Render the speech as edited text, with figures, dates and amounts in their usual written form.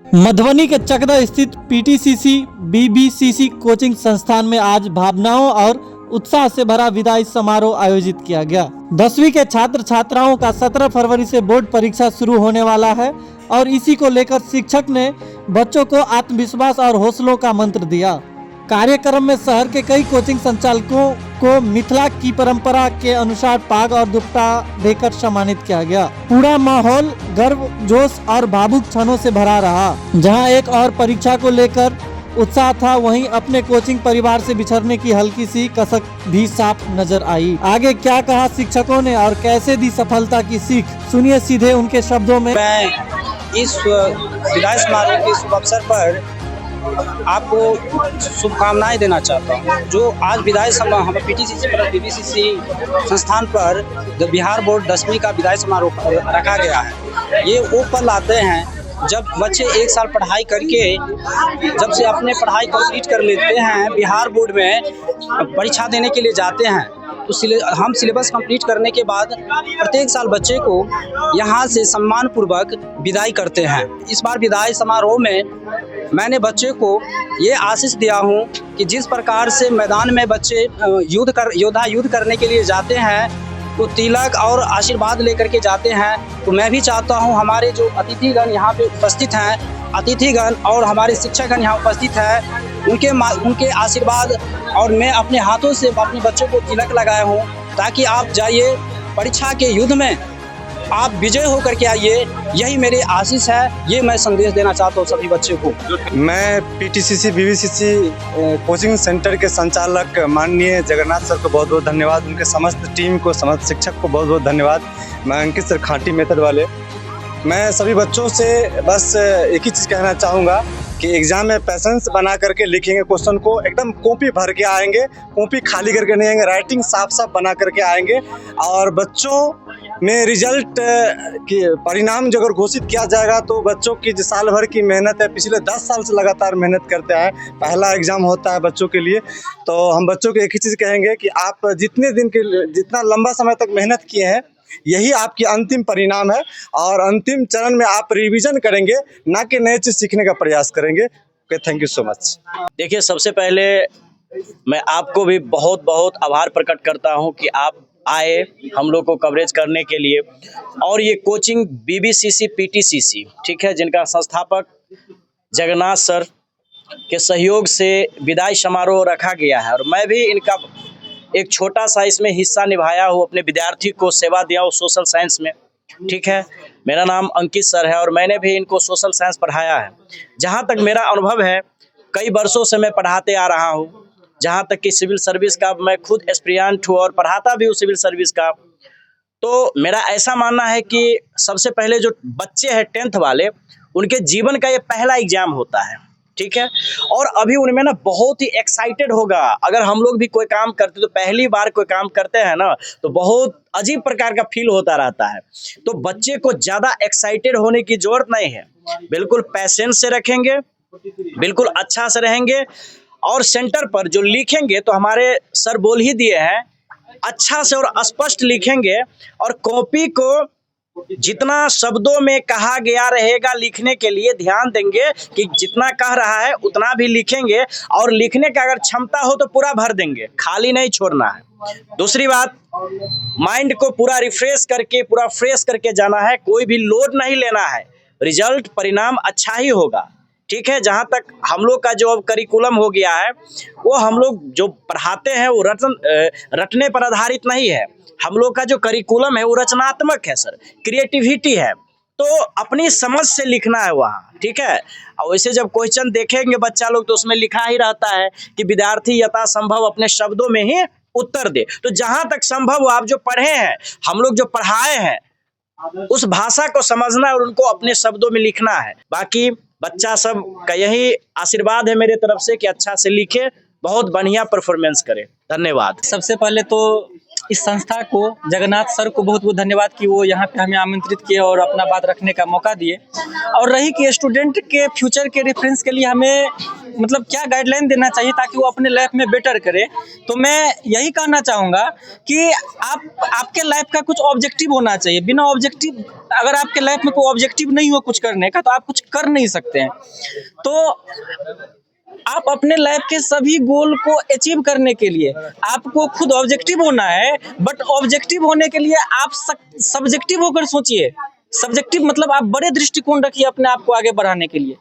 मधुबनी के चकदा स्थित पीटीसीसी बीबीसीसी कोचिंग संस्थान में आज भावनाओं और उत्साह से भरा विदाई समारोह आयोजित किया गया। 10वीं के छात्र छात्राओं का 17 फरवरी से बोर्ड परीक्षा शुरू होने वाला है और इसी को लेकर शिक्षक ने बच्चों को आत्मविश्वास और हौसलों का मंत्र दिया। कार्यक्रम में शहर के कई कोचिंग संचालकों को मिथिला की परंपरा के अनुसार पाग और दुपट्टा देकर सम्मानित किया गया। पूरा माहौल गर्व, जोश और भावुक क्षणों से भरा रहा। जहां एक और परीक्षा को लेकर उत्साह था, वहीं अपने कोचिंग परिवार से बिछड़ने की हल्की सी कसक भी साफ नजर आई। आगे क्या कहा शिक्षकों ने और कैसे दी सफलता की सीख, सुनिए सीधे उनके शब्दों में। मैं इस विदाई समारोह के शुभ अवसर पर आपको शुभकामनाएं देना चाहता हूं। जो आज विदाई समारोह हम पीटीसीसी प्लस बीबीसीसी संस्थान पर बिहार बोर्ड 10वीं का विदाई समारोह रखा गया है। ये वो पल आते हैं जब बच्चे एक साल पढ़ाई करके जब से अपने पढ़ाई कंप्लीट कर लेते हैं, बिहार बोर्ड में परीक्षा देने के लिए जाते हैं, तो हम सिलेबस कंप्लीट करने के बाद प्रत्येक साल बच्चे को यहाँ से सम्मानपूर्वक विदाई करते हैं। इस बार विदाई समारोह में मैंने बच्चे को ये आशीष दिया हूँ कि जिस प्रकार से मैदान में बच्चे योद्धा युद्ध करने के लिए जाते हैं, तो तिलक और आशीर्वाद लेकर के जाते हैं, तो मैं भी चाहता हूँ हमारे जो अतिथिगण यहाँ पे उपस्थित हैं, अतिथिगण और हमारे शिक्षकगण यहाँ उपस्थित हैं, उनके आशीर्वाद और मैं अपने हाथों से अपने बच्चों को तिलक लगाया हूँ, ताकि आप जाइए परीक्षा के युद्ध में आप विजय होकर के आइए। यही मेरी आशीष है, ये मैं संदेश देना चाहता हूँ सभी बच्चों को। मैं पीटीसीसी बीबीसीसी कोचिंग सेंटर के संचालक माननीय जगन्नाथ सर को बहुत बहुत धन्यवाद, उनके समस्त टीम को, समस्त शिक्षक को बहुत बहुत धन्यवाद। मैं अंकित सर, खांटी मेथड वाले। मैं सभी बच्चों से बस एक ही चीज़ कहना चाहूँगा कि एग्ज़ाम में पैसेंस बना करके लिखेंगे, क्वेश्चन को एकदम कॉपी भर के आएंगे, कॉपी खाली करके नहीं आएंगे, राइटिंग साफ साफ बना करके आएंगे। और बच्चों में रिजल्ट की परिणाम जो अगर घोषित किया जाएगा, तो बच्चों की जो साल भर की मेहनत है, पिछले 10 साल से लगातार मेहनत करते हैं, पहला एग्ज़ाम होता है बच्चों के लिए, तो हम बच्चों को एक ही चीज़ कहेंगे कि आप जितना लंबा समय तक मेहनत किए हैं, यही आपकी अंतिम परिणाम है। और अंतिम चरण में आप रिवीजन करेंगे, ना कि नए चीज़ सीखने का प्रयास करेंगे। Okay, thank you so much. देखिए, सबसे पहले मैं आपको भी बहुत बहुत आभार प्रकट करता हूं कि आप आए हम लोग को कवरेज करने के लिए। और ये कोचिंग बीबीसीसी पीटीसीसी, ठीक है, जिनका संस्थापक जगन्नाथ सर के सहयोग से विदाई समारोह रखा गया है, और मैं भी इनका एक छोटा सा इसमें हिस्सा निभाया हूँ, अपने विद्यार्थी को सेवा दिया हूँ सोशल साइंस में, ठीक है। मेरा नाम अंकित सर है और मैंने भी इनको सोशल साइंस पढ़ाया है। जहाँ तक मेरा अनुभव है, कई वर्षों से मैं पढ़ाते आ रहा हूँ, जहाँ तक कि सिविल सर्विस का मैं खुद एस्पिरेंट हूँ और पढ़ाता भी हूँ सिविल सर्विस का। तो मेरा ऐसा मानना है कि सबसे पहले जो बच्चे हैं 10th वाले, उनके जीवन का ये पहला एग्जाम होता है, ठीक है। और अभी उनमें ना बहुत ही एक्साइटेड होगा। अगर हम लोग भी कोई काम करते, तो पहली बार कोई काम करते हैं ना, तो बहुत अजीब प्रकार का फील होता रहता है। तो बच्चे को ज़्यादा एक्साइटेड होने की जरूरत नहीं है, बिल्कुल पैसेंस से रखेंगे, बिल्कुल अच्छा से रहेंगे, और सेंटर पर जो लिखेंगे, तो हमारे सर बोल ही दिए हैं, अच्छा से और स्पष्ट लिखेंगे, और कॉपी को जितना शब्दों में कहा गया रहेगा लिखने के लिए ध्यान देंगे कि जितना कह रहा है उतना भी लिखेंगे, और लिखने का अगर क्षमता हो तो पूरा भर देंगे, खाली नहीं छोड़ना है। दूसरी बात, माइंड को पूरा रिफ्रेश करके, पूरा फ्रेश करके जाना है, कोई भी लोड नहीं लेना है, रिजल्ट परिणाम अच्छा ही होगा, ठीक है। जहाँ तक हम लोग का जो अब करिकुलम हो गया है, वो हम लोग जो पढ़ाते हैं वो रटने पर आधारित नहीं है। हम लोग का जो करिकुलम है वो रचनात्मक है सर, क्रिएटिविटी है, तो अपनी समझ से लिखना है वहाँ, ठीक है। और वैसे जब क्वेश्चन देखेंगे बच्चा लोग, तो उसमें लिखा ही रहता है कि विद्यार्थी यथासंभव अपने शब्दों में ही उत्तर दे। तो जहाँ तक संभव आप जो पढ़े हैं, हम लोग जो पढ़ाए हैं, उस भाषा को समझना और उनको अपने शब्दों में लिखना है। बाकी बच्चा सब का यही आशीर्वाद है मेरे तरफ से कि अच्छा से लिखे, बहुत बढ़िया परफॉर्मेंस करे। धन्यवाद। सबसे पहले तो इस संस्था को, जगन्नाथ सर को बहुत बहुत धन्यवाद कि वो यहाँ पे हमें आमंत्रित किए और अपना बात रखने का मौका दिए। और रही कि स्टूडेंट के फ्यूचर के रेफरेंस के लिए हमें मतलब क्या गाइडलाइन देना चाहिए ताकि वो अपने लाइफ में बेटर करे, तो मैं यही कहना चाहूँगा कि आपके लाइफ का कुछ ऑब्जेक्टिव होना चाहिए। बिना ऑब्जेक्टिव, अगर आपके लाइफ में कोई ऑब्जेक्टिव नहीं हो कुछ करने का, तो आप कुछ कर नहीं सकते हैं। तो आप अपने लाइफ के सभी गोल को अचीव करने के लिए आपको खुद ऑब्जेक्टिव होना है, बट ऑब्जेक्टिव होने के लिए आप सब्जेक्टिव होकर सोचिए। सब्जेक्टिव मतलब आप बड़े दृष्टिकोण रखिए अपने आप को आगे बढ़ाने के लिए।